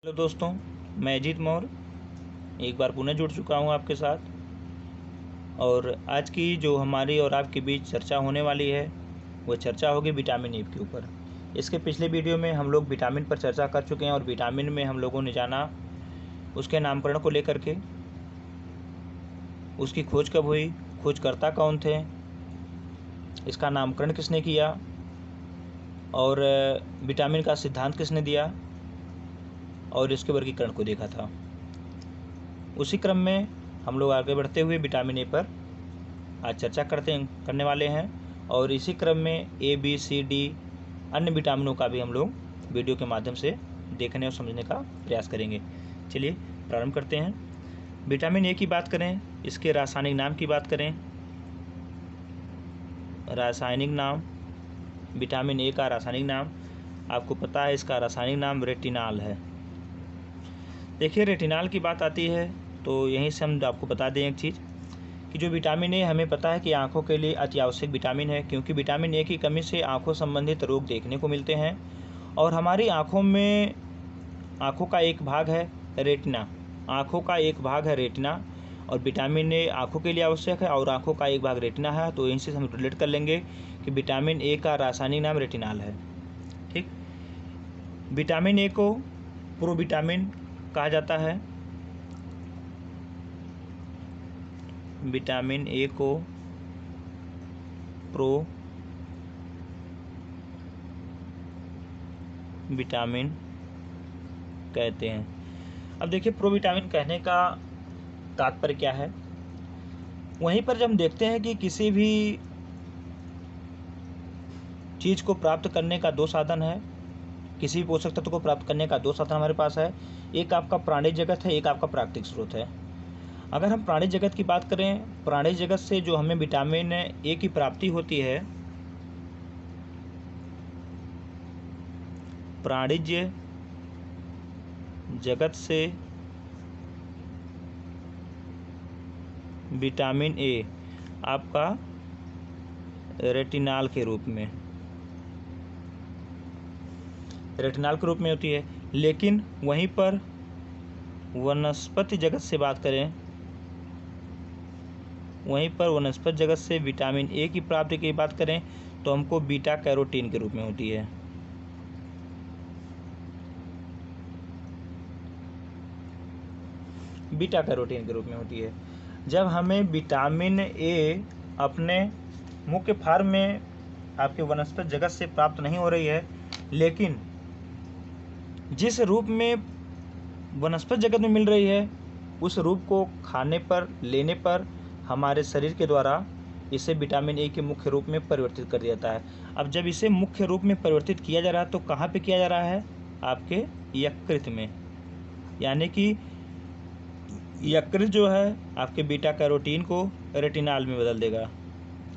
Hello दोस्तों, मैं अजीत मौर्य एक बार पुनः जुड़ चुका हूं आपके साथ। और आज की जो हमारी और आपके बीच चर्चा होने वाली है वो चर्चा होगी विटामिन ए के ऊपर। इसके पिछले वीडियो में हम लोग विटामिन पर चर्चा कर चुके हैं और विटामिन में हम लोगों ने जाना उसके नामकरण को लेकर के, उसकी खोज कब हुई, खोजकर्ता कौन थे, इसका नामकरण किसने किया और विटामिन का सिद्धांत किसने दिया और इसके वर्गीकरण को देखा था। उसी क्रम में हम लोग आगे बढ़ते हुए विटामिन ए पर आज चर्चा करने वाले हैं और इसी क्रम में ए बी सी डी अन्य विटामिनों का भी हम लोग वीडियो के माध्यम से देखने और समझने का प्रयास करेंगे। चलिए प्रारंभ करते हैं। विटामिन ए की बात करें, इसके रासायनिक नाम की बात करें। रासायनिक नाम, विटामिन ए का रासायनिक नाम आपको पता है, इसका रासायनिक नाम रेटिनाल है। देखिए, रेटिनाल की बात आती है तो यहीं से हम आपको बता दें एक चीज़ कि जो विटामिन ए हमें पता है कि आँखों के लिए अति आवश्यक विटामिन है, क्योंकि विटामिन ए की कमी से आँखों संबंधित रोग देखने को मिलते हैं। और हमारी आँखों का एक भाग है रेटिना, और विटामिन ए आँखों के लिए आवश्यक है और आँखों का एक भाग रेटिना है। तो इनसे हम रिलेट कर लेंगे कि विटामिन ए का रासायनिक नाम रेटिनाल है। ठीक, विटामिन ए को प्रोविटामिन कहा जाता है। विटामिन ए को प्रोविटामिन कहते हैं। अब देखिए, प्रोविटामिन कहने का तात्पर्य क्या है। वहीं पर जब हम देखते हैं कि किसी भी चीज़ को प्राप्त करने का दो साधन है, किसी भी पोषक तत्व को प्राप्त करने का दो साधन हमारे पास है। एक आपका प्राणी जगत है, एक आपका प्राकृतिक स्रोत है। अगर हम प्राणी जगत की बात करें, प्राणी जगत से जो हमें विटामिन ए की प्राप्ति होती है, प्राणिज जगत से विटामिन ए आपका रेटिनाल के रूप में होती है। लेकिन वहीं पर वनस्पति जगत से बात करें, वहीं पर वनस्पति जगत से विटामिन ए की प्राप्ति की बात करें तो हमको बीटा कैरोटीन के रूप में होती है। बीटा कैरोटीन के रूप में होती है। जब हमें विटामिन ए अपने मुख्य फॉर्म में आपके वनस्पति जगत से प्राप्त नहीं हो रही है, लेकिन जिस रूप में वनस्पति जगत में मिल रही है उस रूप को खाने पर, लेने पर हमारे शरीर के द्वारा इसे विटामिन ए के मुख्य रूप में परिवर्तित कर दिया जाता है। अब जब इसे मुख्य रूप में परिवर्तित किया जा रहा है तो कहाँ पे किया जा रहा है? आपके यकृत में। यानी कि यकृत जो है आपके बीटा कैरोटीन को रेटिनाल में बदल देगा।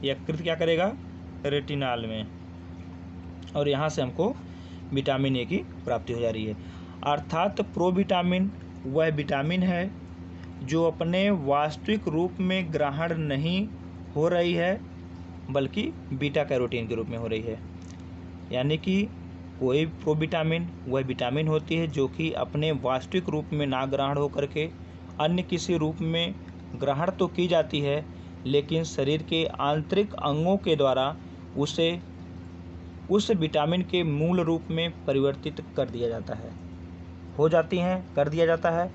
यकृत क्या करेगा? रेटिनाल में। और यहाँ से हमको विटामिन ए की प्राप्ति हो जा रही है। अर्थात प्रोविटामिन वह विटामिन है जो अपने वास्तविक रूप में ग्रहण नहीं हो रही है, बल्कि बीटा कैरोटीन के रूप में हो रही है। यानी कि कोई प्रोविटामिन वह विटामिन होती है जो कि अपने वास्तविक रूप में ना ग्रहण हो करके अन्य किसी रूप में ग्रहण तो की जाती है, लेकिन शरीर के आंतरिक अंगों के द्वारा उसे उस विटामिन के मूल रूप में परिवर्तित कर दिया जाता है, कर दिया जाता है।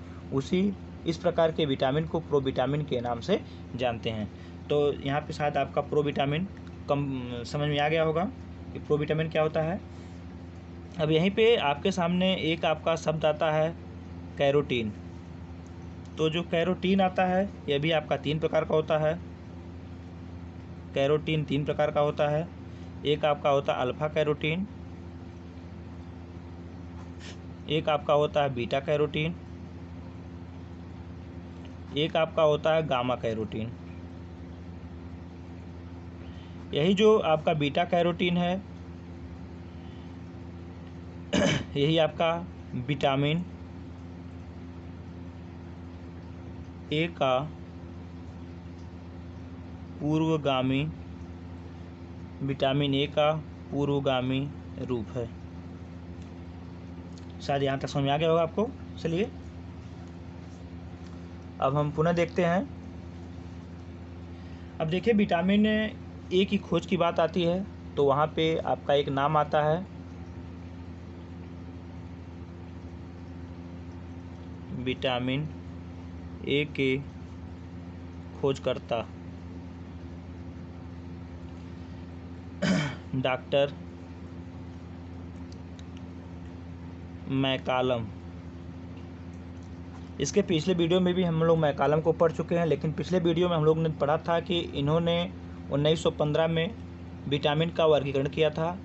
इस प्रकार के विटामिन को प्रोविटामिन के नाम से जानते हैं। तो यहाँ पे शायद आपका प्रोविटामिन कम समझ में आ गया होगा कि प्रोविटामिन क्या होता है। अब यहीं पे आपके सामने एक आपका शब्द आता है कैरोटीन। तो जो कैरोटीन आता है यह भी आपका 3 प्रकार का होता है। कैरोटीन 3 प्रकार का होता है। एक आपका होता है अल्फा कैरोटीन, एक आपका होता है बीटा कैरोटीन, एक आपका होता है गामा कैरोटीन। यही जो आपका बीटा कैरोटीन है यही आपका विटामिन ए का पूर्वगामी रूप है। शायद यहाँ तक समझ में आ गया होगा आपको। चलिए अब हम पुनः देखते हैं। अब देखिए विटामिन ए की खोज की बात आती है तो वहाँ पे आपका एक नाम आता है, विटामिन ए के खोजकर्ता डॉक्टर मैकालम। इसके पिछले वीडियो में भी हम लोग मैकालम को पढ़ चुके हैं, लेकिन पिछले वीडियो में हम लोग ने पढ़ा था कि इन्होंने 1915 में विटामिन का वर्गीकरण किया था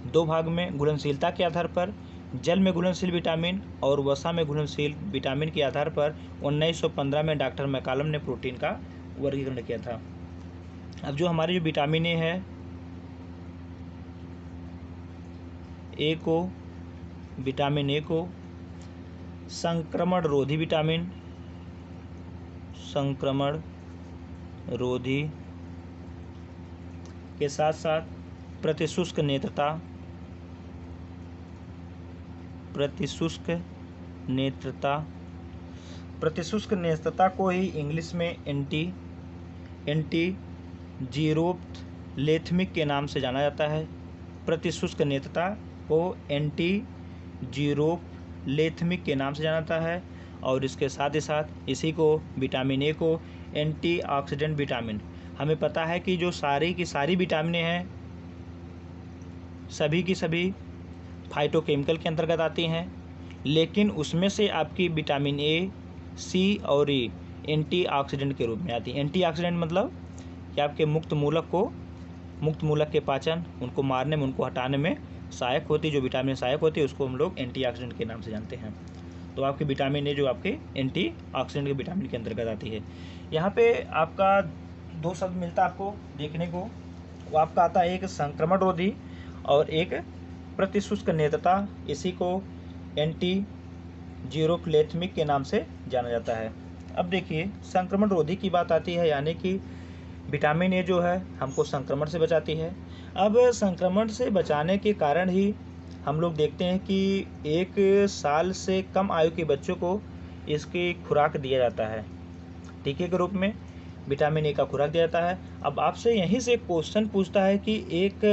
2 भाग में, घुलनशीलता के आधार पर, जल में घुलनशील विटामिन और वसा में घुलनशील विटामिन के आधार पर 1915 में डॉक्टर मैकालम ने प्रोटीन का वर्गीकरण किया था। अब जो हमारे जो विटामिन ए है, विटामिन ए को संक्रमण रोधी विटामिन, संक्रमण रोधी के साथ साथ प्रतिशुष्क नेत्रता, प्रतिशुष्क नेत्रता को ही इंग्लिश में एंटी जीरोप्थलेथमिक के नाम से जाना जाता है। प्रतिशुष्क नेत्रता को एंटी जीरोप्थलेथमिक के नाम से जाना जाता है। और इसके साथ ही साथ इसी को विटामिन ए को एंटीऑक्सीडेंट विटामिन। हमें पता है कि जो सारी की सारी विटामिनें हैं सभी की सभी फाइटोकेमिकल के अंतर्गत आती हैं, लेकिन उसमें से आपकी विटामिन ए, सी और ई एंटीऑक्सीडेंट के रूप में आती है। एंटीऑक्सीडेंट मतलब कि आपके मुक्त मूलक के पाचन, उनको मारने में, उनको हटाने में सहायक होती, जो विटामिन सहायक होती है उसको हम लोग एंटीऑक्सीडेंट के नाम से जानते हैं। तो आपकी विटामिन ए जो आपके एंटीऑक्सीडेंट के विटामिन के अंतर्गत आती है। यहाँ पे आपका 2 शब्द मिलता है आपको देखने को, वो आपका आता है एक संक्रमण रोधी और एक प्रतिशुष्क नेत्रता। इसी को एंटी जीरोप्थलेथमिक के नाम से जाना जाता है। अब देखिए संक्रमण रोधी की बात आती है, यानी कि विटामिन ए जो है हमको संक्रमण से बचाती है। अब संक्रमण से बचाने के कारण ही हम लोग देखते हैं कि 1 साल से कम आयु के बच्चों को इसकी खुराक दिया जाता है, टीके के रूप में विटामिन ए का खुराक दिया जाता है। अब आपसे यहीं से क्वेश्चन पूछता है कि 1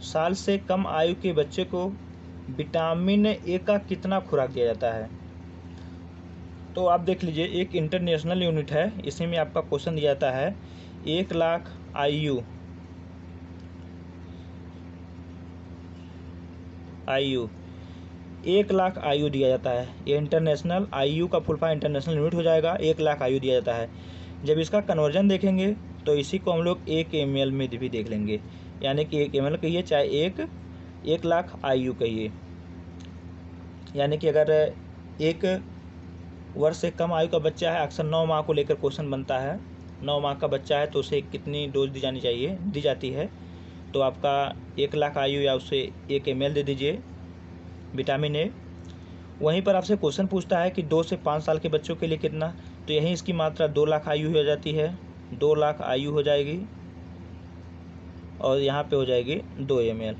साल से कम आयु के बच्चे को विटामिन ए का कितना खुराक दिया जाता है। तो आप देख लीजिए, एक इंटरनेशनल यूनिट है, इसी में आपका क्वेश्चन दिया जाता है 1 लाख आयु 1 लाख आयु दिया जाता है। ये इंटरनेशनल आयु का फुल फॉर्म इंटरनेशनल यूनिट हो जाएगा। 1 लाख आयु दिया जाता है। जब इसका कन्वर्जन देखेंगे तो इसी को हम लोग 1 ml में भी देख लेंगे, यानी कि 1 ml कहिए चाहे 1 लाख आयु कहिए, यानी कि अगर 1 वर्ष से कम आयु का बच्चा है, अक्सर 9 माह को लेकर क्वेश्चन बनता है, 9 माह का बच्चा है तो उसे कितनी डोज दी जाती है। तो आपका 1 लाख आयु या उससे 1 ml दे दीजिए विटामिन ए। वहीं पर आपसे क्वेश्चन पूछता है कि 2 से 5 साल के बच्चों के लिए कितना, तो यहीं इसकी मात्रा 2 लाख आयु हो जाती है, 2 लाख आयु हो जाएगी और यहाँ पे हो जाएगी 2 ml।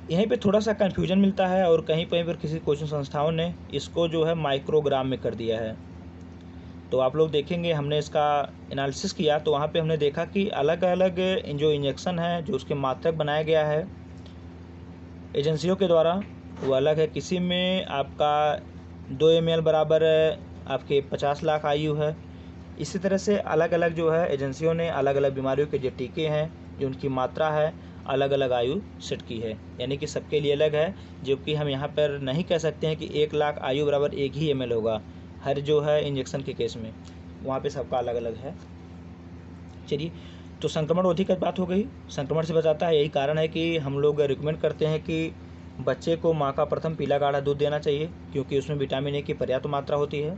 यहीं पे थोड़ा सा कन्फ्यूजन मिलता है और कहीं पर किसी कोचिंग संस्थाओं ने इसको जो है माइक्रोग्राम में कर दिया है। तो आप लोग देखेंगे, हमने इसका एनालिसिस किया तो वहाँ पे हमने देखा कि अलग अलग जो इंजेक्शन है, जो उसके मात्रक बनाया गया है एजेंसियों के द्वारा, वो अलग है। किसी में आपका 2 ml बराबर आपके 50 लाख आयु है। इसी तरह से अलग अलग जो है एजेंसियों ने अलग अलग बीमारियों के जो टीके हैं, जो उनकी मात्रा है, अलग अलग आयु सेट की है, यानी कि सबके लिए अलग है। जो कि हम यहाँ पर नहीं कह सकते हैं कि 1 लाख आयु बराबर 1 ही ml होगा हर जो है इंजेक्शन के केस में, वहाँ पे सबका अलग अलग है। चलिए, तो संक्रमण रोधी की बात हो गई, संक्रमण से बचाता है। यही कारण है कि हम लोग रिकमेंड करते हैं कि बच्चे को माँ का प्रथम पीला गाढ़ा दूध देना चाहिए, क्योंकि उसमें विटामिन ए की पर्याप्त मात्रा होती है।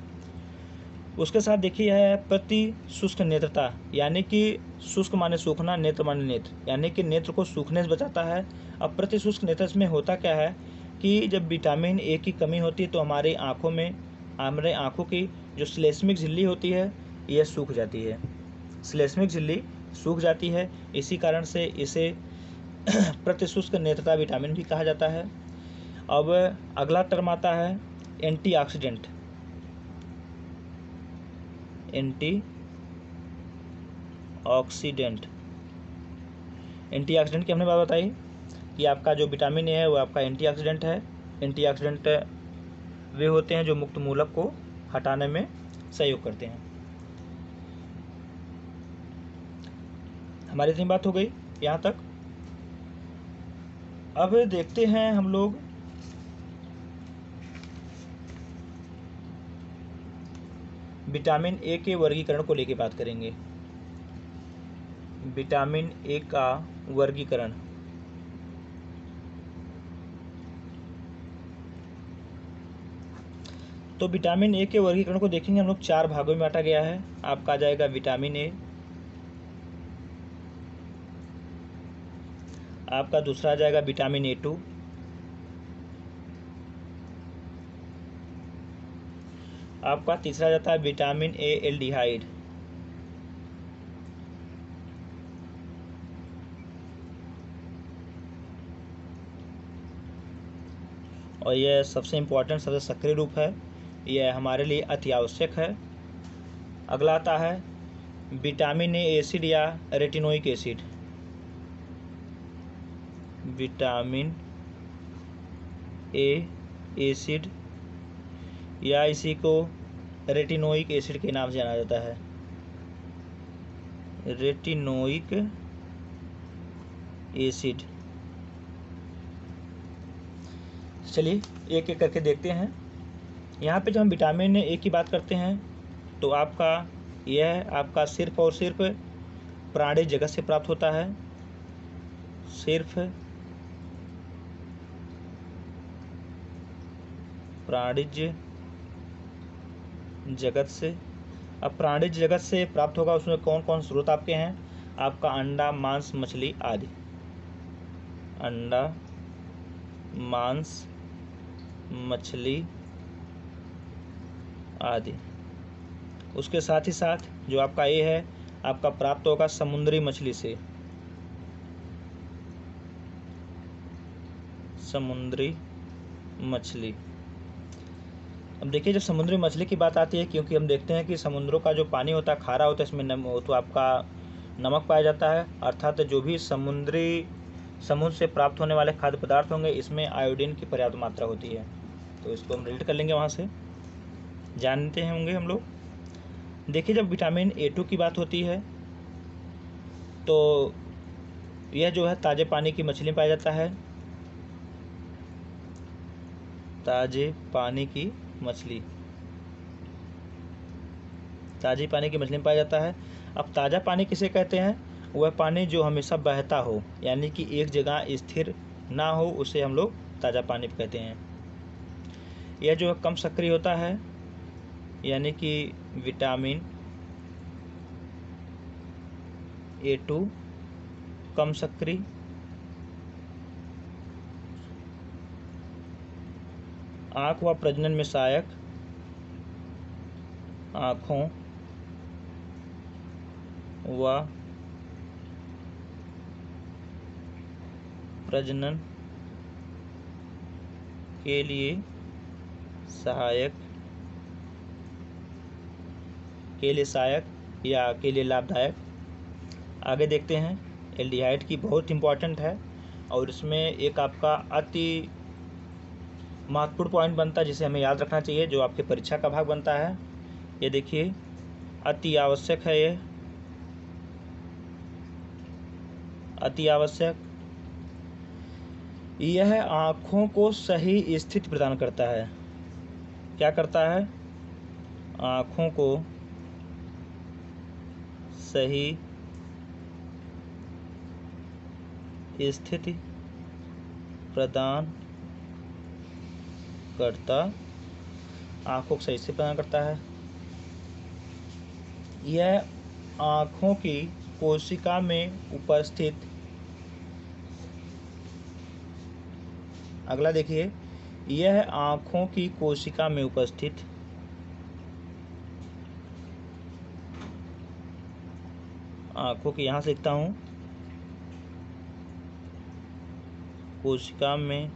उसके साथ देखिए है प्रतिशुष्क नेत्रता, यानी कि शुष्क माने सूखना, नेत्र माने नेत्र, यानी कि नेत्र को सूखने से बचाता है। अब प्रतिशुष्क नेत्र में होता क्या है कि जब विटामिन ए की कमी होती है तो हमारे आँखों की जो श्लेष्मिक झिल्ली होती है यह सूख जाती है, श्लेष्मिक झिल्ली सूख जाती है। इसी कारण से इसे प्रतिशुष्क नेत्रता विटामिन भी कहा जाता है। अब अगला टर्म आता है एंटीऑक्सीडेंट। एंटीऑक्सीडेंट की हमने बात बताई कि आपका जो विटामिन ए है वो आपका एंटीऑक्सीडेंट है। एंटीऑक्सीडेंट वे होते हैं जो मुक्त मूलक को हटाने में सहयोग करते हैं। हमारी इतनी बात हो गई यहाँ तक। अब देखते हैं हम लोग विटामिन ए के वर्गीकरण को लेकर बात करेंगे। विटामिन ए का वर्गीकरण। तो विटामिन ए के वर्गीकरण को देखेंगे हम लोग 4 भागों में बांटा गया है। आपका आ जाएगा विटामिन ए, आपका दूसरा आ जाएगा विटामिन ए2, आपका तीसरा जाता है विटामिन ए एल्डिहाइड, और यह सबसे इम्पोर्टेंट सबसे सक्रिय रूप है, यह हमारे लिए अति आवश्यक है। अगला आता है विटामिन ए एसिड या retinoic acid. Vitamin A acid या इसी को रेटिनोइक एसिड के नाम से जाना जाता है। Retinoic acid. चलिए एक एक करके देखते हैं। यहाँ पे जब हम विटामिन ए की बात करते हैं तो आपका यह आपका सिर्फ और सिर्फ प्राणी जगत से प्राप्त होता है। सिर्फ प्राणिज जगत से। अब प्राणिज जगत से प्राप्त होगा, उसमें कौन कौन स्रोत आपके हैं? आपका अंडा, मांस, मछली आदि। अंडा, मांस, मछली आदि। उसके साथ ही साथ जो आपका ए है आपका प्राप्त होगा समुद्री मछली से। समुद्री मछली। अब देखिए जब समुद्री मछली की बात आती है, क्योंकि हम देखते हैं कि समुद्रों का जो पानी होता है खारा होता है, इसमें तो आपका नमक पाया जाता है। अर्थात जो भी समुद्र से प्राप्त होने वाले खाद्य पदार्थ होंगे इसमें आयोडीन की पर्याप्त मात्रा होती है। तो इसको हम रिलेट कर लेंगे, वहाँ से जानते होंगे हम लोग। देखिए जब विटामिन ए2 की बात होती है तो यह जो है ताजे पानी की मछली में पाया जाता है। ताजे पानी की मछली, ताजी पानी की मछली में पाया जाता है। अब ताज़ा पानी किसे कहते हैं? वह पानी जो हमेशा बहता हो, यानी कि एक जगह स्थिर ना हो, उसे हम लोग ताज़ा पानी कहते हैं। यह जो कम सक्रिय होता है, यानी कि विटामिन ए2 कम सक्रिय। आँख व प्रजनन में सहायक। आँखों व प्रजनन के लिए सहायक, या के लिए लाभदायक। आगे देखते हैं एल्डिहाइड की, बहुत इंपॉर्टेंट है और इसमें एक आपका अति महत्वपूर्ण पॉइंट बनता है जिसे हमें याद रखना चाहिए, जो आपके परीक्षा का भाग बनता है। ये देखिए अति आवश्यक है, ये अति आवश्यक। यह आँखों को सही स्थिति प्रदान करता है। क्या करता है? आँखों को सही स्थिति प्रदान करता, आँखों को सही से प्रदान करता है। यह आँखों की कोशिका में उपस्थित, अगला देखिए, यह आँखों की कोशिका में उपस्थित आँखों की, यहाँ से लिखता हूँ, कोशिका में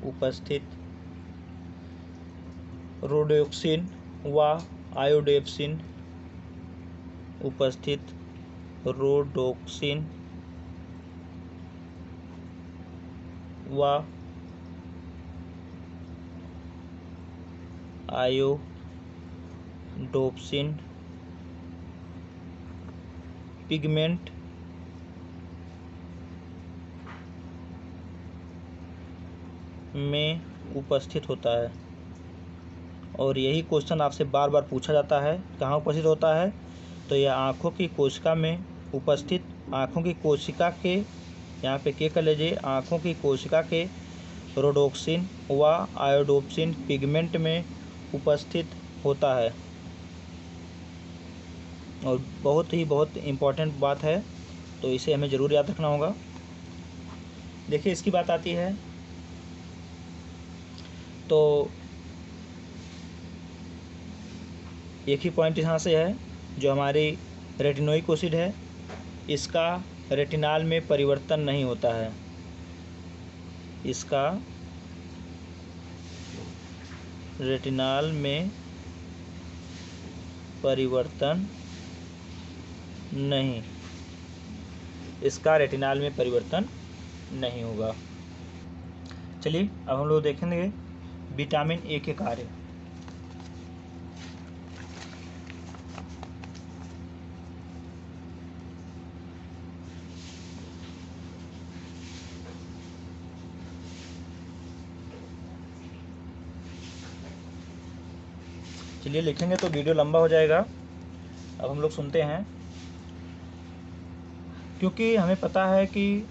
उपस्थित रोडोक्सिन व आयोडेक्सिन उपस्थित रोडोक्सिन व आयोडोप्सिन पिगमेंट में उपस्थित होता है। और यही क्वेश्चन आपसे बार बार पूछा जाता है, कहाँ उपस्थित होता है? तो यह आँखों की कोशिका में उपस्थित, आँखों की कोशिका के, यहाँ पे के कर लीजिए, आँखों की कोशिका के रोडोक्सिन व आयोडोप्सिन पिगमेंट में उपस्थित होता है। और बहुत इम्पोर्टेंट बात है, तो इसे हमें ज़रूर याद रखना होगा। देखिए इसकी बात आती है तो एक ही पॉइंट यहाँ से है, जो हमारी रेटिनोइक एसिड है, इसका रेटिनाल में परिवर्तन नहीं होता है। इसका रेटिनाल में परिवर्तन नहीं, इसका रेटिनाल में परिवर्तन नहीं होगा। चलिए अब हम लोग देखेंगे विटामिन ए के कार्य। चलिए लिखेंगे तो वीडियो लंबा हो जाएगा। अब हम लोग सुनते हैं, क्योंकि हमें पता है कि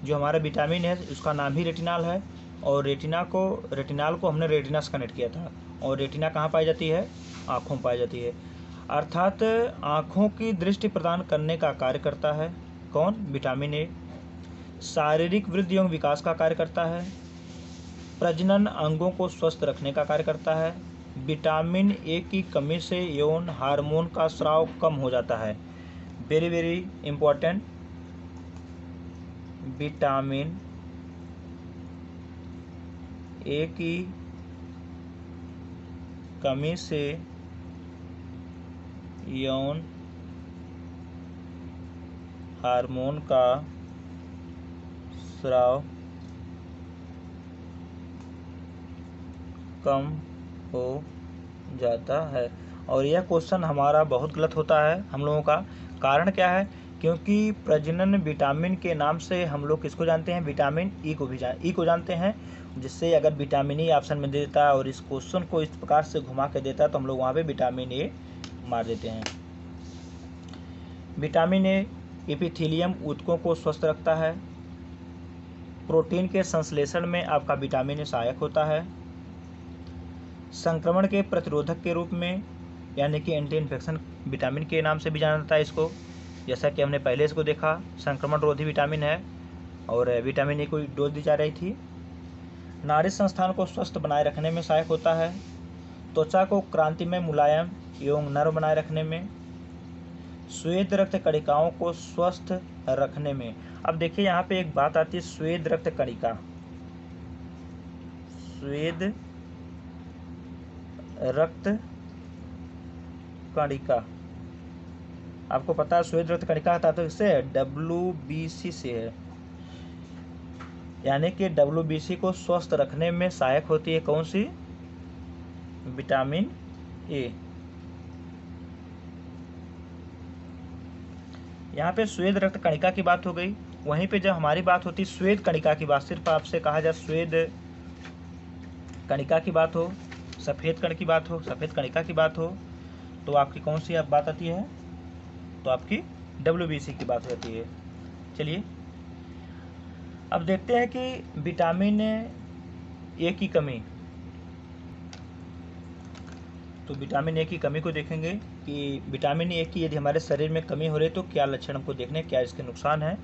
जो हमारा विटामिन है उसका नाम ही रेटिनाल है, और रेटिनाल को हमने रेटिना से कनेक्ट किया था। और रेटिना कहाँ पाई जाती है? आँखों में पाई जाती है। अर्थात आँखों की दृष्टि प्रदान करने का कार्य करता है कौन? Vitamin A. शारीरिक वृद्धि एवं विकास का कार्य करता है। प्रजनन अंगों को स्वस्थ रखने का कार्य करता है। विटामिन ए की कमी से यौन हार्मोन का स्राव कम हो जाता है। वेरी इम्पोर्टेंट, विटामिन ए की कमी से यौन हार्मोन का स्राव कम हो जाता है। और यह क्वेश्चन हमारा बहुत गलत होता है हम लोगों का। कारण क्या है? क्योंकि प्रजनन विटामिन के नाम से हम लोग किसको जानते हैं? विटामिन ई को जानते हैं। जिससे अगर विटामिन ई ऑप्शन में देता है और इस क्वेश्चन को इस प्रकार से घुमा के देता है तो हम लोग वहाँ पे विटामिन ए मार देते हैं। विटामिन ए एपिथेलियम ऊतकों को स्वस्थ रखता है। प्रोटीन के संश्लेषण में आपका विटामिन ए सहायक होता है। संक्रमण के प्रतिरोधक के रूप में, यानी कि एंटी इन्फेक्शन विटामिन के नाम से भी जाना जाता है इसको। जैसा कि हमने पहले इसको देखा, संक्रमण रोधी विटामिन है और विटामिन ए को डोज दी जा रही थी। नाड़ी संस्थान को स्वस्थ बनाए रखने में सहायक होता है। त्वचा को क्रांतिमय, मुलायम एवं नरम बनाए रखने में। श्वेत रक्त कणिकाओं को स्वस्थ रखने में। अब देखिए यहाँ पे एक बात आती है, श्वेत रक्त कणिका। श्वेत रक्त कणिका, आपको पता है श्वेत रक्त कणिका का तो इससे WBC से है, यानी कि WBC को स्वस्थ रखने में सहायक होती है कौन सी? Vitamin A. यहाँ पे श्वेत रक्त कणिका की बात हो गई। वहीं पे जब हमारी बात होती श्वेत कणिका की बात, सिर्फ आपसे कहा जाए श्वेत कणिका की बात हो, सफ़ेद कण की बात हो, सफ़ेद कणिका की बात हो, तो आपकी कौन सी अब बात आती है? तो आपकी WBC की बात होती है। चलिए अब देखते हैं कि विटामिन ए की कमी। तो विटामिन ए की कमी को देखेंगे कि विटामिन ए की यदि हमारे शरीर में कमी हो रही है तो क्या लक्षण हमको देखने, क्या इसके नुकसान है।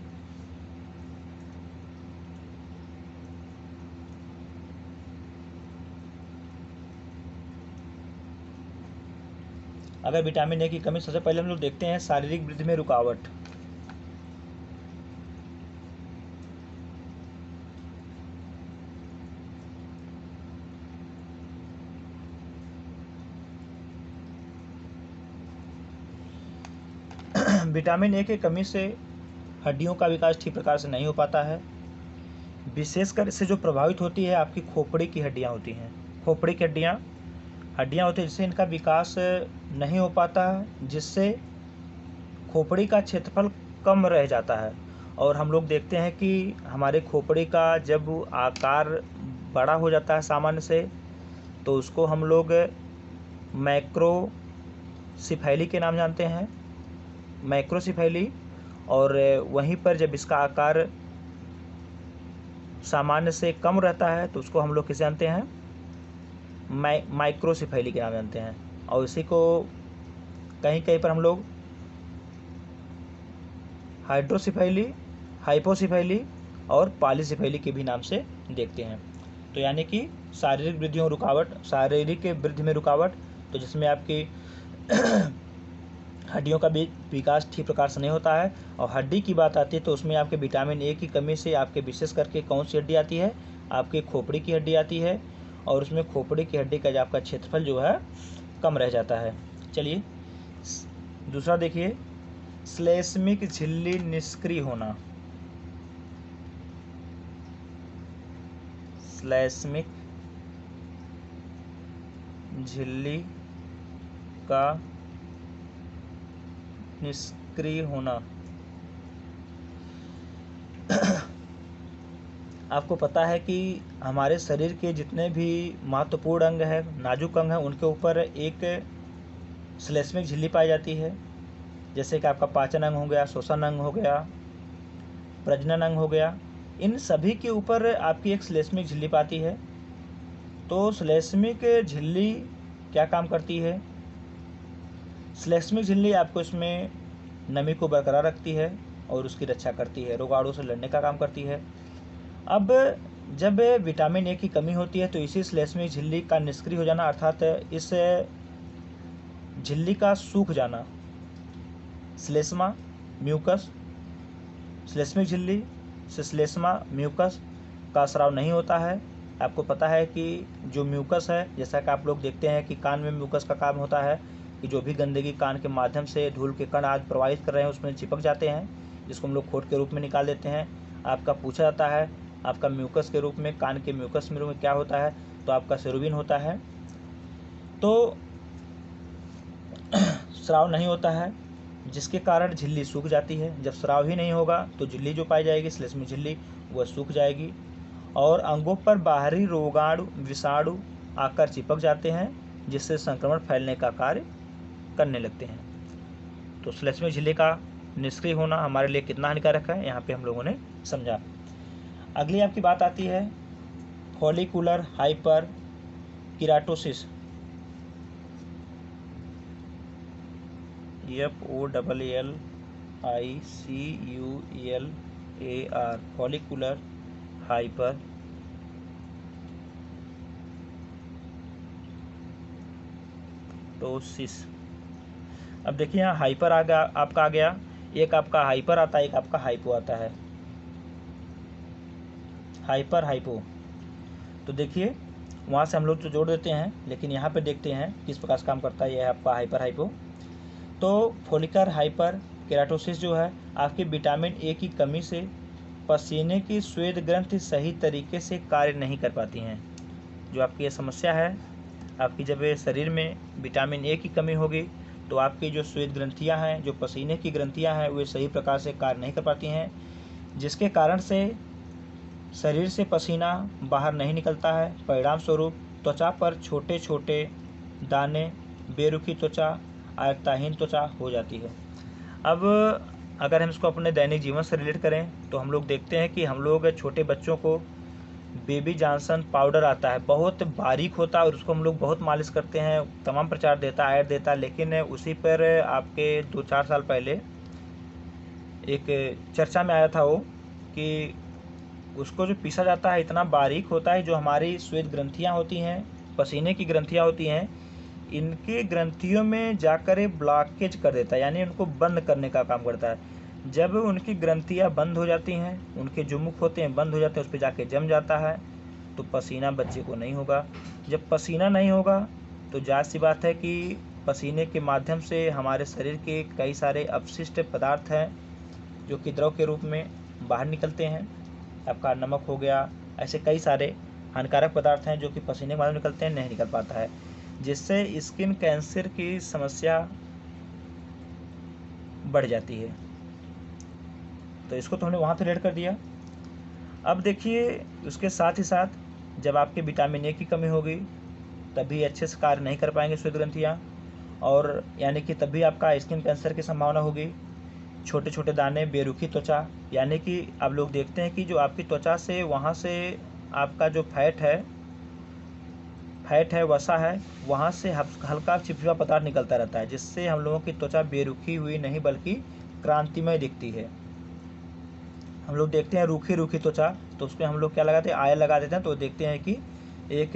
अगर विटामिन ए की कमी, सबसे पहले हम लोग देखते हैं शारीरिक वृद्धि में रुकावट। विटामिन ए की कमी से हड्डियों का विकास ठीक प्रकार से नहीं हो पाता है। विशेषकर इससे जो प्रभावित होती है आपकी खोपड़ी की हड्डियाँ होती हैं। खोपड़ी की हड्डियाँ होती हैं जिससे इनका विकास नहीं हो पाता है, जिससे खोपड़ी का क्षेत्रफल कम रह जाता है। और हम लोग देखते हैं कि हमारे खोपड़ी का जब आकार बड़ा हो जाता है सामान्य से, तो उसको हम लोग मैक्रोसिफैली के नाम जानते हैं, मैक्रोसिफैली। और वहीं पर जब इसका आकार सामान्य से कम रहता है तो उसको हम लोग किसे जानते हैं, माइक्रोसिफैली के नाम जानते हैं। और इसी को कहीं कहीं पर हम लोग हाइड्रोसिफैली, हाइपोसिफैली और पॉलीसिफैली के भी नाम से देखते हैं। तो यानी कि शारीरिक वृद्धियों रुकावट, शारीरिक वृद्धि में रुकावट, तो जिसमें आपकी हड्डियों का भी विकास ठीक प्रकार से नहीं होता है। और हड्डी की बात आती है तो उसमें आपके विटामिन ए की कमी से आपके विशेष करके कौन सी हड्डी आती है, आपकी खोपड़ी की हड्डी आती है। और उसमें खोपड़ी की हड्डी का जो आपका क्षेत्रफल जो है कम रह जाता है। चलिए दूसरा देखिए, श्लेष्मिक झिल्ली निष्क्रिय होना। श्लेष्मिक झिल्ली का निष्क्रिय होना। आपको पता है कि हमारे शरीर के जितने भी महत्वपूर्ण अंग हैं, नाजुक अंग हैं, उनके ऊपर एक श्लेष्मिक झिल्ली पाई जाती है। जैसे कि आपका पाचन अंग हो गया, श्वसन अंग हो गया, प्रजनन अंग हो गया, इन सभी के ऊपर आपकी एक श्लेष्मिक झिल्ली पाती है। तो श्लेष्मिक झिल्ली क्या काम करती है? श्लेष्मिक झिल्ली आपको इसमें नमी को बरकरार रखती है और उसकी रक्षा करती है, रोगाणु से लड़ने का काम करती है। अब जब विटामिन ए की कमी होती है तो इसी श्लेष्मिक झिल्ली का निष्क्रिय हो जाना, अर्थात इस झिल्ली का सूख जाना, श्लेष्मा म्यूकस, श्लेष्मिक झिल्ली से श्लेष्मा म्यूकस का स्राव नहीं होता है। आपको पता है कि जो म्यूकस है, जैसा कि आप लोग देखते हैं कि कान में म्यूकस का काम होता है कि जो भी गंदगी कान के माध्यम से धूल के कण आज प्रवाहित कर रहे हैं उसमें चिपक जाते हैं, जिसको हम लोग खोट के रूप में निकाल देते हैं। आपका पूछा जाता है आपका म्यूकस के रूप में, कान के म्यूकस में क्या होता है, तो आपका सेरोबिन होता है। तो स्राव नहीं होता है जिसके कारण झिल्ली सूख जाती है। जब स्राव ही नहीं होगा तो झिल्ली जो पाई जाएगी, श्लेष्मिक झिल्ली, वह सूख जाएगी और अंगों पर बाहरी रोगाणु, विषाणु आकर चिपक जाते हैं, जिससे संक्रमण फैलने का कार्य करने लगते हैं। तो श्लेष्मिक झिल्ली का निष्क्रिय होना हमारे लिए कितना हानिकारक है, यहाँ पे हम लोगों ने समझा। अगली आपकी बात आती है follicular hyper keratosis, FOLLICULAR, follicular hyper टोसिस। अब देखिए यहाँ हाइपर आ गया, आपका आ गया, एक आपका हाइपर आता है, एक आपका हाइपो आता है, हाइपर हाइपो। तो देखिए वहाँ से हम लोग तो जोड़ देते हैं, लेकिन यहाँ पे देखते हैं किस प्रकार से काम करता है। यह है आपका हाइपर हाइपो। तो फॉलिकुलर हाइपर केराटोसिस जो है आपके विटामिन ए की कमी से पसीने की श्वेत ग्रंथि सही तरीके से कार्य नहीं कर पाती हैं। जो आपकी ये समस्या है, आपकी जब शरीर में विटामिन ए की कमी होगी तो आपकी जो श्वेत ग्रंथियाँ हैं, जो पसीने की ग्रंथियाँ हैं, वे सही प्रकार से कार्य नहीं कर पाती हैं, जिसके कारण से शरीर से पसीना बाहर नहीं निकलता है। परिणाम स्वरूप त्वचा पर छोटे छोटे दाने, बेरुखी त्वचा, आयताहीन त्वचा हो जाती है। अब अगर हम इसको अपने दैनिक जीवन से रिलेट करें तो हम लोग देखते हैं कि हम लोग छोटे बच्चों को बेबी जॉनसन पाउडर आता है, बहुत बारीक होता है और उसको हम लोग बहुत मालिश करते हैं, तमाम प्रचार देता है, ऐड देता है। लेकिन उसी पर आपके 2-4 साल पहले एक चर्चा में आया था वो कि उसको जो पीसा जाता है इतना बारीक होता है, जो हमारी श्वेत ग्रंथियाँ होती हैं, पसीने की ग्रंथियाँ होती हैं, इनके ग्रंथियों में जाकर ब्लॉकेज कर देता है, यानी उनको बंद करने का काम करता है। जब उनकी ग्रंथियाँ बंद हो जाती हैं, उनके जो मुख होते हैं बंद हो जाते हैं, उस पर जाके जम जाता है, तो पसीना बच्चे को नहीं होगा। जब पसीना नहीं होगा तो जाहिर सी बात है कि पसीने के माध्यम से हमारे शरीर के कई सारे अपशिष्ट पदार्थ हैं जो कि द्रव के रूप में बाहर निकलते हैं। आपका नमक हो गया, ऐसे कई सारे हानिकारक पदार्थ हैं जो कि पसीने के माध्यम निकलते हैं, नहीं निकल पाता है, जिससे स्किन कैंसर की समस्या बढ़ जाती है। तो इसको तो हमने वहाँ पे रेड कर दिया। अब देखिए उसके साथ ही साथ जब आपके विटामिन ए की कमी होगी तभी अच्छे से कार्य नहीं कर पाएंगे श्वेत ग्रंथियाँ, और यानी कि तभी आपका स्किन कैंसर की संभावना होगी। छोटे छोटे दाने, बेरुखी त्वचा, यानी कि आप लोग देखते हैं कि जो आपकी त्वचा से वहाँ से आपका जो फैट है, वसा है, वहाँ से हल्का चिपचिपा पदार्थ निकलता रहता है, जिससे हम लोगों की त्वचा बेरुखी हुई नहीं बल्कि क्रांतिमय दिखती है। हम लोग देखते हैं रूखी त्वचा, तो उसमें हम लोग क्या लगाते हैं, आयल लगा देते हैं, तो देखते हैं कि एक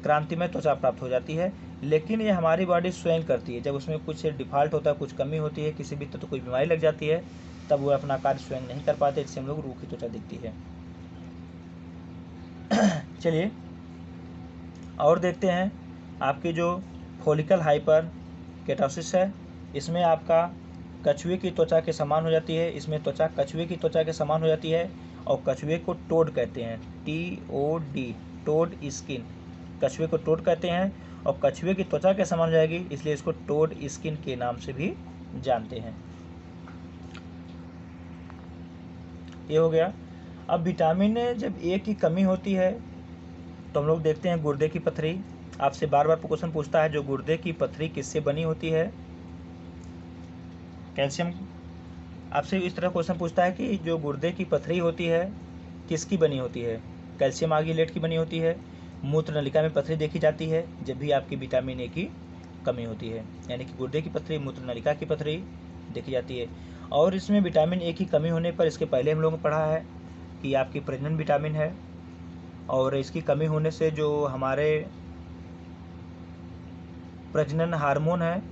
क्रांतिमय त्वचा प्राप्त हो जाती है। लेकिन ये हमारी बॉडी स्वयं करती है, जब उसमें कुछ डिफॉल्ट होता है, कुछ कमी होती है, किसी भी तरह कोई बीमारी लग जाती है, तब वो अपना कार्य स्वयं नहीं कर पाते, जिससे हम लोग रूखी त्वचा दिखती है। चलिए और देखते हैं आपकी जो फॉलिकल हाइपर केटोसिस है, इसमें आपका कछुए की त्वचा के समान हो जाती है। इसमें त्वचा कछुए की त्वचा के समान हो जाती है और कछुए को टोड कहते हैं, TOD, टोड स्किन। कछुए को टोड कहते हैं और कछुए की त्वचा के समान हो जाएगी, इसलिए इसको टोड स्किन के नाम से भी जानते हैं। ये हो गया। अब विटामिन जब ए की कमी होती है तो हम लोग देखते हैं गुर्दे की पथरी। आपसे बार बार क्वेश्चन पूछता है जो गुर्दे की पथरी किससे बनी होती है, कैल्शियम। आपसे इस तरह क्वेश्चन पूछता है कि जो गुर्दे की पथरी होती है किसकी बनी होती है, कैल्शियम ऑक्सलेट की बनी होती है। मूत्र नलिका में पथरी देखी जाती है जब भी आपकी विटामिन ए की कमी होती है, यानी कि गुर्दे की पथरी, मूत्र नलिका की पथरी देखी जाती है। और इसमें विटामिन ए की कमी होने पर, इसके पहले हम लोगों ने पढ़ा है कि आपकी प्रजनन विटामिन है, और इसकी कमी होने से जो हमारे प्रजनन हार्मोन है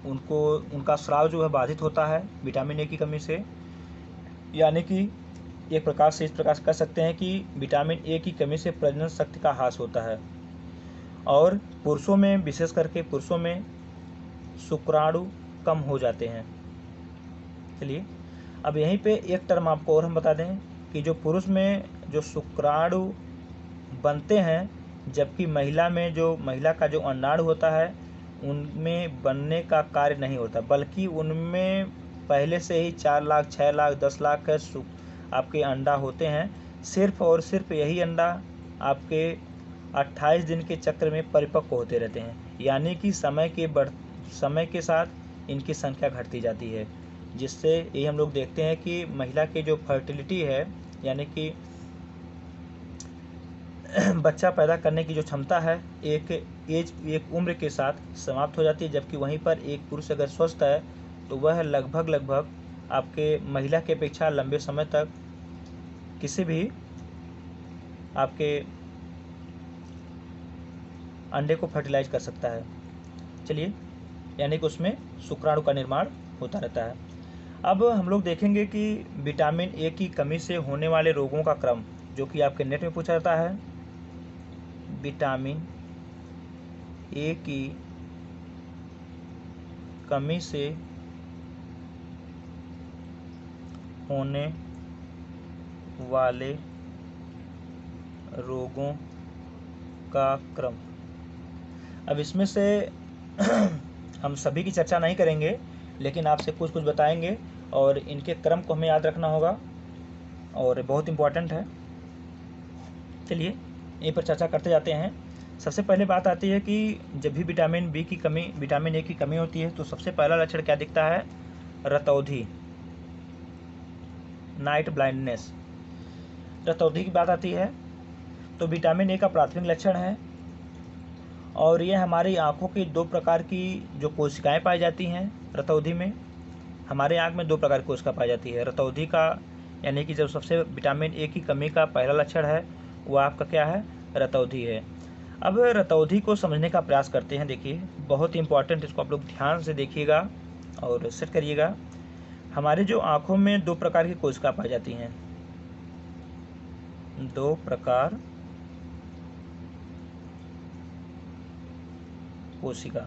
उनका स्राव जो है बाधित होता है विटामिन ए की कमी से। यानी कि एक प्रकार से इस प्रकार से कह सकते हैं कि विटामिन ए की कमी से प्रजनन शक्ति का ह्रास होता है, और पुरुषों में, विशेष करके पुरुषों में शुक्राणु कम हो जाते हैं। चलिए अब यहीं पे एक टर्म आपको और हम बता दें कि जो पुरुष में जो शुक्राणु बनते हैं, जबकि महिला का जो अंडाणु होता है उनमें बनने का कार्य नहीं होता, बल्कि उनमें पहले से ही 4 लाख, 6 लाख, 10 लाख आपके अंडा होते हैं। सिर्फ और सिर्फ यही अंडा आपके 28 दिन के चक्र में परिपक्व होते रहते हैं, यानी कि समय के साथ इनकी संख्या घटती जाती है, जिससे ये हम लोग देखते हैं कि महिला की जो फर्टिलिटी है, यानी कि बच्चा पैदा करने की जो क्षमता है, एक उम्र के साथ समाप्त हो जाती है। जबकि वहीं पर एक पुरुष अगर स्वस्थ है तो वह लगभग आपके महिला की अपेक्षा लंबे समय तक किसी भी आपके अंडे को फर्टिलाइज कर सकता है। चलिए, यानी कि उसमें शुक्राणु का निर्माण होता रहता है। अब हम लोग देखेंगे कि विटामिन ए की कमी से होने वाले रोगों का क्रम, जो कि आपके नेट में पूछा जाता है। विटामिन ए की कमी से होने वाले रोगों का क्रम। अब इसमें से हम सभी की चर्चा नहीं करेंगे, लेकिन आपसे कुछ बताएंगे और इनके क्रम को हमें याद रखना होगा और बहुत इम्पोर्टेंट है। चलिए यहीं पर चर्चा करते जाते हैं। सबसे पहले बात आती है कि जब भी विटामिन ए की कमी होती है तो सबसे पहला लक्षण क्या दिखता है, रतौंधी, नाइट ब्लाइंडनेस, रतौंधी की बात आती है। तो विटामिन ए का प्राथमिक लक्षण है, और ये हमारी आँखों की 2 प्रकार की जो कोशिकाएं पाई जाती हैं रतौंधी में। हमारे आँख में 2 प्रकार की कोशिका पाई जाती है रतौंधी का, यानी कि जब सबसे विटामिन ए की कमी का पहला लक्षण है वो आपका क्या है, रतौंधी है। अब रतौंधी को समझने का प्रयास करते हैं। देखिए बहुत इंपॉर्टेंट, इसको आप लोग ध्यान से देखिएगा और सेट करिएगा। हमारे जो आँखों में 2 प्रकार की कोशिका पाई जाती हैं, 2 प्रकार कोशिका।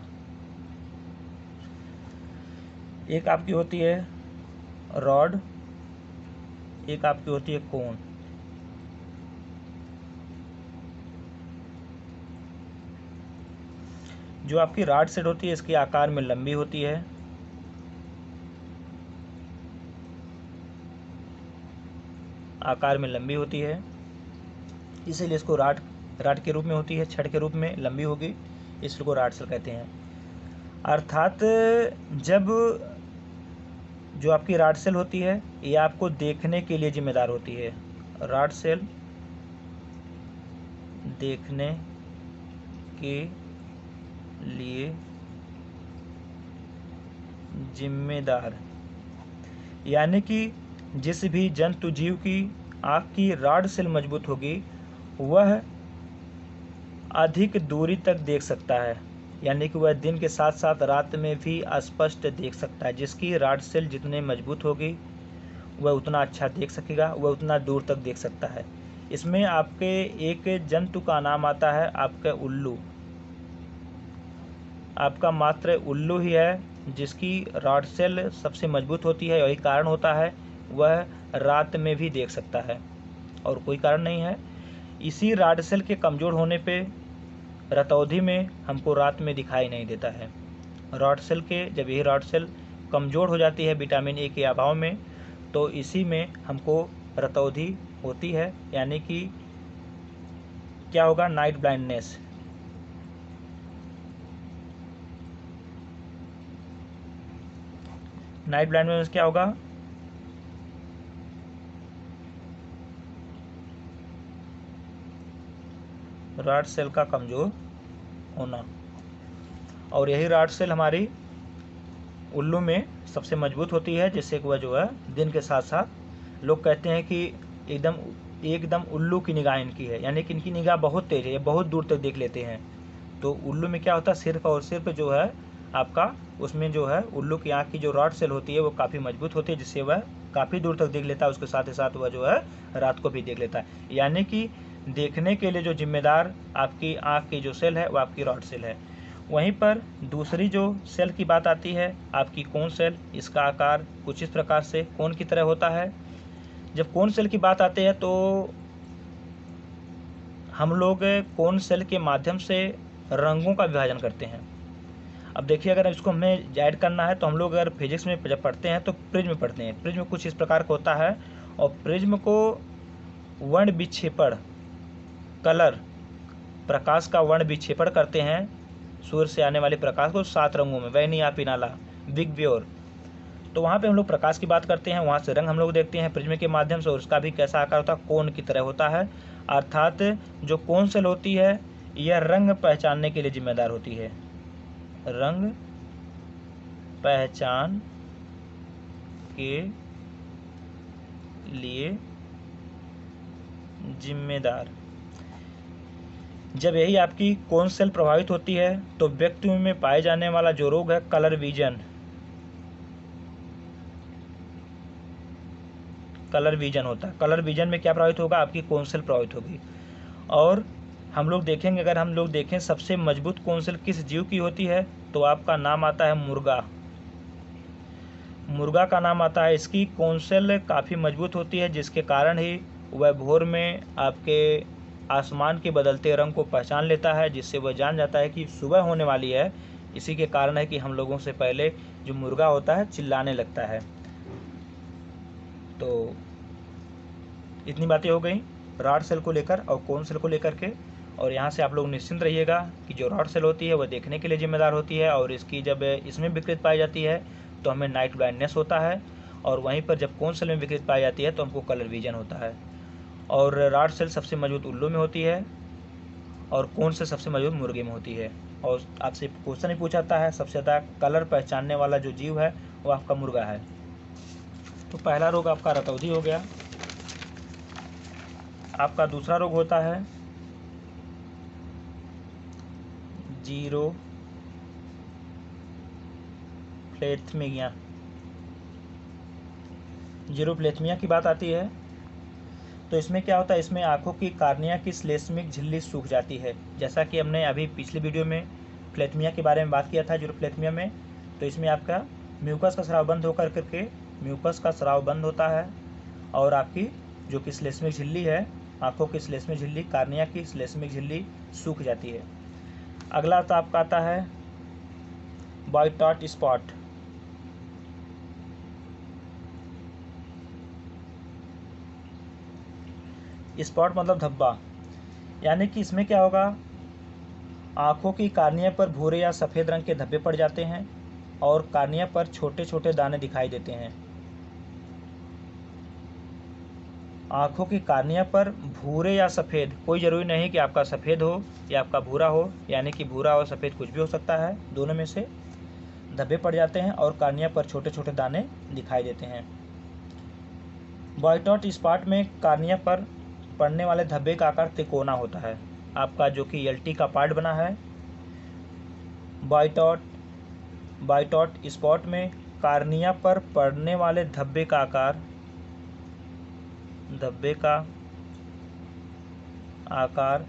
एक आपकी होती है रॉड, एक आपकी होती है कोन। जो आपकी रॉड सेट होती है इसके आकार में लंबी होती है, आकार में लंबी होती है, इसीलिए इसको रॉड के रूप में होती है, छड़ के रूप में लंबी होगी, इसको रॉड सेल कहते हैं। अर्थात जब जो आपकी रॉड सेल होती है ये आपको देखने के लिए जिम्मेदार होती है। रॉड सेल देखने के लिए जिम्मेदार, यानी कि जिस भी जंतु जीव की आँख की रॉड सेल मजबूत होगी वह अधिक दूरी तक देख सकता है, यानी कि वह दिन के साथ साथ रात में भी स्पष्ट देख सकता है। जिसकी रॉड सेल जितने मजबूत होगी वह उतना अच्छा देख सकेगा, वह उतना दूर तक देख सकता है। इसमें आपके एक जंतु का नाम आता है आपका उल्लू। आपका मात्र उल्लू ही है जिसकी रॉड सेल सबसे मजबूत होती है, यही कारण होता है वह रात में भी देख सकता है, और कोई कारण नहीं है। इसी रॉड सेल के कमज़ोर होने पे रतौंधी में हमको रात में दिखाई नहीं देता है। रॉड सेल के जब यही रॉड सेल कमज़ोर हो जाती है विटामिन ए के अभाव में, तो इसी में हमको रतौंधी होती है, यानी कि क्या होगा, नाइट ब्लाइंडनेस। नाइट ब्लाइंडनेस क्या होगा, रॉड सेल का कमज़ोर होना। और यही रॉड सेल हमारी उल्लू में सबसे मजबूत होती है, जिससे कि वह जो है दिन के साथ साथ लोग कहते हैं कि एकदम उल्लू की निगाह इनकी है, यानी कि इनकी निगाह बहुत तेज है, ये बहुत दूर तक देख लेते हैं। तो उल्लू में क्या होता है, सिर्फ और सिर्फ जो है आपका उसमें जो है उल्लू की आँख की जो रॉड सेल होती है वो काफ़ी मजबूत होती है, जिससे वह काफ़ी दूर तक देख लेता है। उसके साथ ही साथ वह जो है रात को भी देख लेता है, यानी कि देखने के लिए जो जिम्मेदार आपकी आँख की जो सेल है वो आपकी रॉड सेल है। वहीं पर दूसरी जो सेल की बात आती है आपकी कोन सेल। इसका आकार कुछ इस प्रकार से कोन की तरह होता है। जब कोन सेल की बात आती है तो हम लोग कोन सेल के माध्यम से रंगों का विभाजन करते हैं। अब देखिए, अगर इसको हमें ऐड करना है तो हम लोग अगर फिजिक्स में जब पढ़ते हैं तो प्रिज्म पढ़ते हैं। प्रिज्म कुछ इस प्रकार का होता है, और प्रिज्म को वर्ण विक्षेपण, कलर, प्रकाश का वर्ण विक्षेपण करते हैं। सूर्य से आने वाले प्रकाश को 7 रंगों में, वैनिया, पिनाला, बिग ब्योर, तो वहाँ पे हम लोग प्रकाश की बात करते हैं, वहाँ से रंग हम लोग देखते हैं प्रिज्म के माध्यम से, और उसका भी कैसा आकार होता है, कोन की तरह होता है। अर्थात जो कोन सेल होती है यह रंग पहचानने के लिए जिम्मेदार होती है, रंग पहचान के लिए जिम्मेदार। जब यही आपकी कोन सेल प्रभावित होती है तो व्यक्तियों में पाए जाने वाला जो रोग है कलर विजन, कलर विजन होता है। कलर विजन में क्या प्रभावित होगा, आपकी कोन सेल प्रभावित होगी। और हम लोग देखेंगे, अगर हम लोग देखें सबसे मजबूत कोन सेल किस जीव की होती है तो आपका नाम आता है मुर्गा। मुर्गा का नाम आता है, इसकी कोन सेल काफ़ी मजबूत होती है, जिसके कारण ही वह भोर में आपके आसमान के बदलते रंग को पहचान लेता है, जिससे वह जान जाता है कि सुबह होने वाली है। इसी के कारण है कि हम लोगों से पहले जो मुर्गा होता है चिल्लाने लगता है। तो इतनी बातें हो गई रॉड सेल को लेकर और कोन सेल को लेकर के। और यहाँ से आप लोग निश्चिंत रहिएगा कि जो रॉड सेल होती है वह देखने के लिए जिम्मेदार होती है, और इसकी जब इसमें विकृत पाई जाती है तो हमें नाइट ब्लाइंडनेस होता है, और वहीं पर जब कोन सेल में विकृत पाई जाती है तो हमको कलर विजन होता है। और रॉड सेल सबसे मजबूत उल्लू में होती है, और कोन सेल सबसे मजबूत मुर्गे में होती है। और आपसे क्वेश्चन भी पूछा जाता है सबसे ज़्यादा कलर पहचानने वाला जो जीव है वो आपका मुर्गा है। तो पहला रोग आपका रतौंधी हो गया। आपका दूसरा रोग होता है जीरोफ्लेथमिया। जीरोफ्लेथमिया की बात आती है तो इसमें क्या होता है, इसमें आंखों की कार्निया की श्लेष्मिक झिल्ली सूख जाती है। जैसा कि हमने अभी पिछली वीडियो में फ्लेथमिया के बारे में बात किया था जीरोफ्लेथमिया में, तो इसमें आपका म्यूकस का स्राव बंद होकर करके म्यूकस का स्राव बंद होता है और आपकी जो कि श्लेष्मिक झिल्ली है, आंखों की श्लेष्मिक झिल्ली, कार्निया की श्लेष्मिक झिल्ली सूख जाती है। अगला तो आपका आता है बाइटॉट स्पॉट। स्पॉट मतलब धब्बा, यानी कि इसमें क्या होगा, आंखों की कार्निया पर भूरे या सफ़ेद रंग के धब्बे पड़ जाते हैं और कार्निया पर छोटे छोटे दाने दिखाई देते हैं। आंखों की कार्निया पर भूरे या सफ़ेद, कोई ज़रूरी नहीं कि आपका सफ़ेद हो या आपका भूरा हो, यानी कि भूरा और सफ़ेद कुछ भी हो सकता है, दोनों में से धब्बे पड़ जाते हैं और कार्निया पर छोटे छोटे दाने दिखाई देते हैं। बाइटॉट स्पॉट में कार्निया पर पड़ने वाले धब्बे का आकार त्रिकोना होता है। आपका जो कि एलटी का पार्ट बना है। बाइटॉट स्पॉट में कार्निया पर पड़ने वाले धब्बे का आकार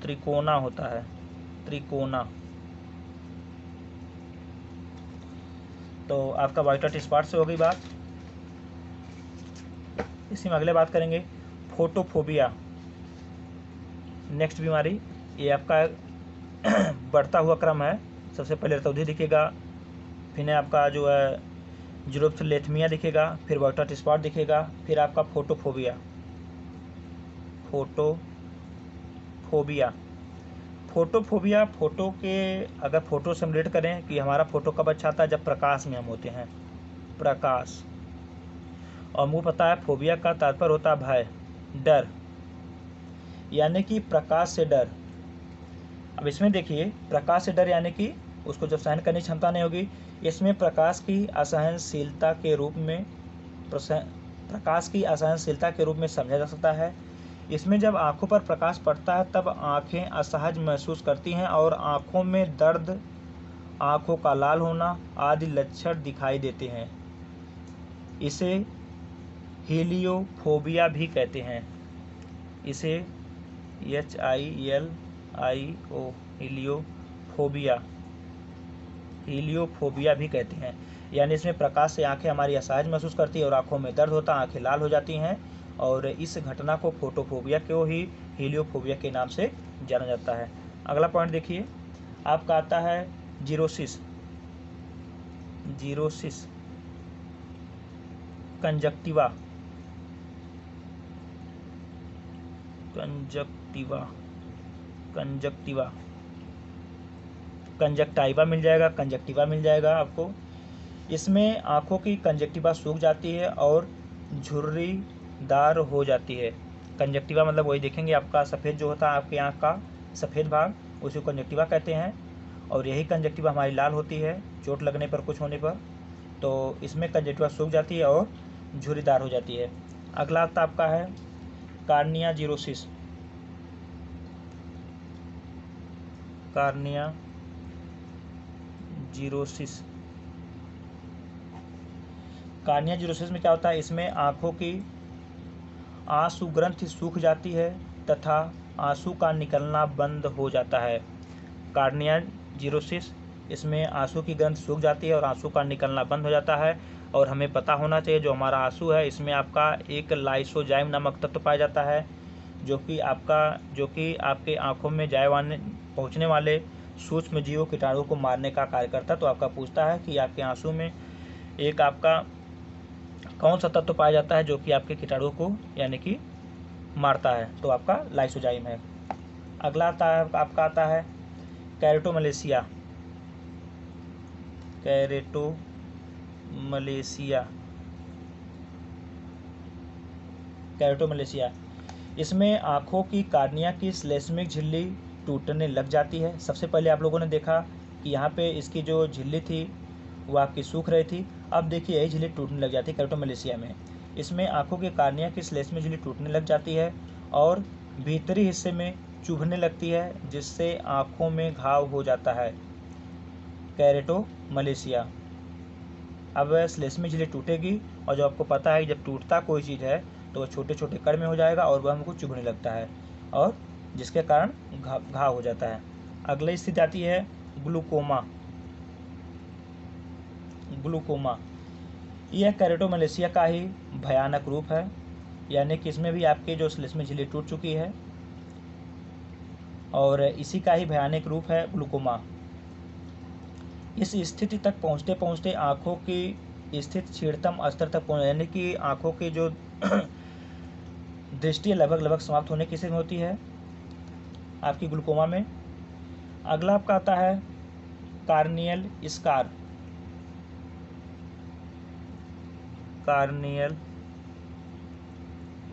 त्रिकोना होता है, त्रिकोना। तो आपका बाइटॉट स्पॉट से हो गई बात। इसी में अगले बात करेंगे फोटोफोबिया। नेक्स्ट बीमारी, ये आपका बढ़ता हुआ क्रम है। सबसे पहले रतौंधी दिखेगा, फिर आपका जो है ज़ीरोफ्थलेथमिया दिखेगा, फिर बाइटॉट स्पॉट दिखेगा, फिर आपका फोटोफोबिया। फोटोफोबिया, फोटो के अगर फोटो से हम रिलेट करें कि हमारा फोटो कब अच्छा आता है, जब प्रकाश में हम होते हैं, प्रकाश। और मुझे पता है फोबिया का तात्पर्य होता है भय, डर, यानी कि प्रकाश से डर। अब इसमें देखिए, प्रकाश से डर यानी कि उसको जब सहन करने की क्षमता नहीं होगी, इसमें प्रकाश की असहनशीलता के रूप में समझा जा सकता है। इसमें जब आंखों पर प्रकाश पड़ता है तब आंखें असहज महसूस करती हैं और आंखों में दर्द, आंखों का लाल होना आदि लक्षण दिखाई देते हैं। इसे हीलियोफोबिया भी कहते हैं। इसे HILIO हीलियोफोबिया भी कहते हैं। यानी इसमें प्रकाश से आंखें हमारी असहज महसूस करती है और आंखों में दर्द होता है, आंखें लाल हो जाती हैं, और इस घटना को फोटोफोबिया को ही हीलियोफोबिया के नाम से जाना जाता है। अगला पॉइंट देखिए, आपका आता है जीरोसिस। कंजक्टिवा मिल जाएगा आपको। इसमें आंखों की कंजक्टिवा सूख जाती है और झुर्रीदार हो जाती है। कंजक्टिवा मतलब वही देखेंगे, आपका सफ़ेद जो होता है आपकी आंख का सफ़ेद भाग, उसी को कंजक्टिवा कहते हैं। और यही कंजक्टिवा हमारी लाल होती है चोट लगने पर, कुछ होने पर। तो इसमें कंजक्टिवा सूख जाती है और झुर्रीदार हो जाती है। अगला आपका है कार्निया जीरोसिस। कार्निया जीरोसिस में क्या होता है, इसमें आंखों की आंसू ग्रंथि सूख जाती है तथा आंसू का निकलना बंद हो जाता है। कार्निया जीरोसिस, इसमें आंसू की ग्रंथि सूख जाती है और आंसू का निकलना बंद हो जाता है। और हमें पता होना चाहिए, जो हमारा आंसू है इसमें आपका एक लाइसोजाइम नामक तत्व पाया जाता है, जो कि आपके आंखों में पहुंचने वाले सूक्ष्म जीवों कीटाणु को मारने का कार्य करता है। तो आपका पूछता है कि आपके आंसू में एक आपका कौन सा तत्व पाया जाता है जो कि आपके कीटाणु को यानी कि मारता है, तो आपका लाइसोजाइम है। अगला आपका आता है कैरेटोमलेशिया। इसमें आँखों की कार्निया की श्लेष्मिक झिल्ली टूटने लग जाती है। सबसे पहले आप लोगों ने देखा कि यहाँ पे इसकी जो झिल्ली थी वो आपकी सूख रही थी। अब देखिए यही झिल्ली टूटने लग जाती है कैरेटोमलेशिया में। इसमें आँखों की कार्निया की श्लेष्मिक झिल्ली टूटने लग जाती है और भीतरी हिस्से में चुभने लगती है, जिससे आँखों में घाव हो जाता है, कैरेटोमलेशिया। अब श्लेष्मिक झिल्ली टूटेगी और जो आपको पता है जब टूटता कोई चीज़ है तो वह छोटे छोटे कण में हो जाएगा और वह हमको चुभने लगता है और जिसके कारण घाव हो जाता है। अगली स्थिति आती है ग्लूकोमा। ग्लूकोमा, यह कैरोटोमलेशिया का ही भयानक रूप है, यानी कि इसमें भी आपकी जो श्लेष्मी झिल्ली टूट चुकी है और इसी का ही भयानक रूप है ग्लूकोमा। इस स्थिति तक पहुँचते पहुँचते आँखों की स्थिति क्षीणतम स्तर तक पहुँच, यानी कि आँखों की जो दृष्टि लगभग समाप्त होने की स्थिति में होती है आपकी ग्लूकोमा में। अगला आपका आता है कार्नियल स्कार। कार्नियल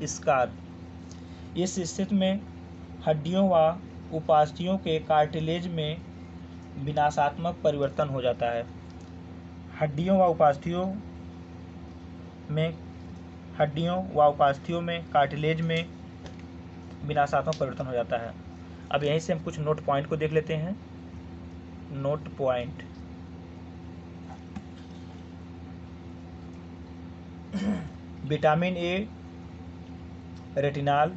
स्कार, इस स्थिति में हड्डियों व उपास्थियों के कार्टिलेज में विनाशात्मक परिवर्तन हो जाता है। हड्डियों व उपास्थियों में कार्टिलेज में विनाशात्मक परिवर्तन हो जाता है। अब यहीं से हम कुछ नोट पॉइंट को देख लेते हैं। Note point, vitamin A, retinal,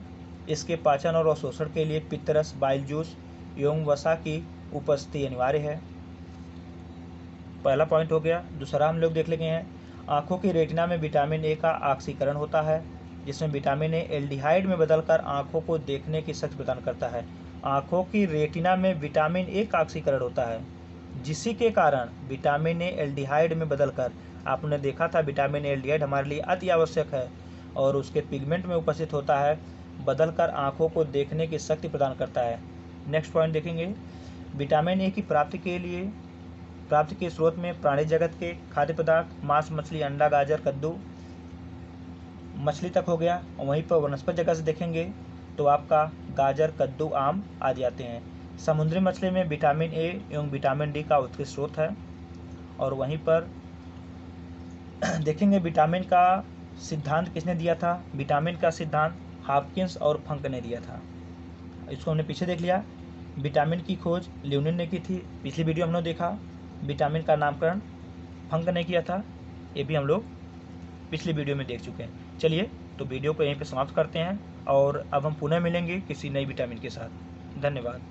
इसके पाचन और अवशोषण के लिए पित्तरस, बाइल जूस एवं वसा की उपस्थिति अनिवार्य है। पहला पॉइंट हो गया। दूसरा हम लोग देख लेंगे हैं, आँखों की रेटिना में विटामिन ए का ऑक्सीकरण होता है, जिसमें विटामिन ए एल्डिहाइड में बदलकर आँखों को देखने की शक्ति प्रदान करता है। आँखों की रेटिना में विटामिन ए का ऑक्सीकरण होता है, जिसी के कारण विटामिन ए एल्डिहाइड में बदलकर, आपने देखा था विटामिन ए एल्डिहाइड हमारे लिए अति आवश्यक है और उसके पिगमेंट में उपस्थित होता है, बदलकर आँखों को देखने की शक्ति प्रदान करता है। नेक्स्ट पॉइंट देखेंगे, विटामिन ए की प्राप्ति के स्रोत में प्राणी जगत के खाद्य पदार्थ, मांस, मछली, अंडा, गाजर, कद्दू, मछली तक हो गया। और वहीं पर वनस्पति जगत से देखेंगे तो आपका गाजर, कद्दू, आम आदि आते हैं। समुद्री मछली में विटामिन ए एवं विटामिन डी का उत्कृष्ट स्रोत है। और वहीं पर देखेंगे विटामिन का सिद्धांत किसने दिया था। विटामिन का सिद्धांत हॉपकिंस और फंक ने दिया था। इसको हमने पीछे देख लिया। विटामिन की खोज लियोनिन ने की थी, पिछली वीडियो हमने देखा। विटामिन का नामकरण फंक ने किया था, ये भी हम लोग पिछली वीडियो में देख चुके हैं। चलिए तो वीडियो को यहीं पे समाप्त करते हैं और अब हम पुनः मिलेंगे किसी नई विटामिन के साथ। धन्यवाद।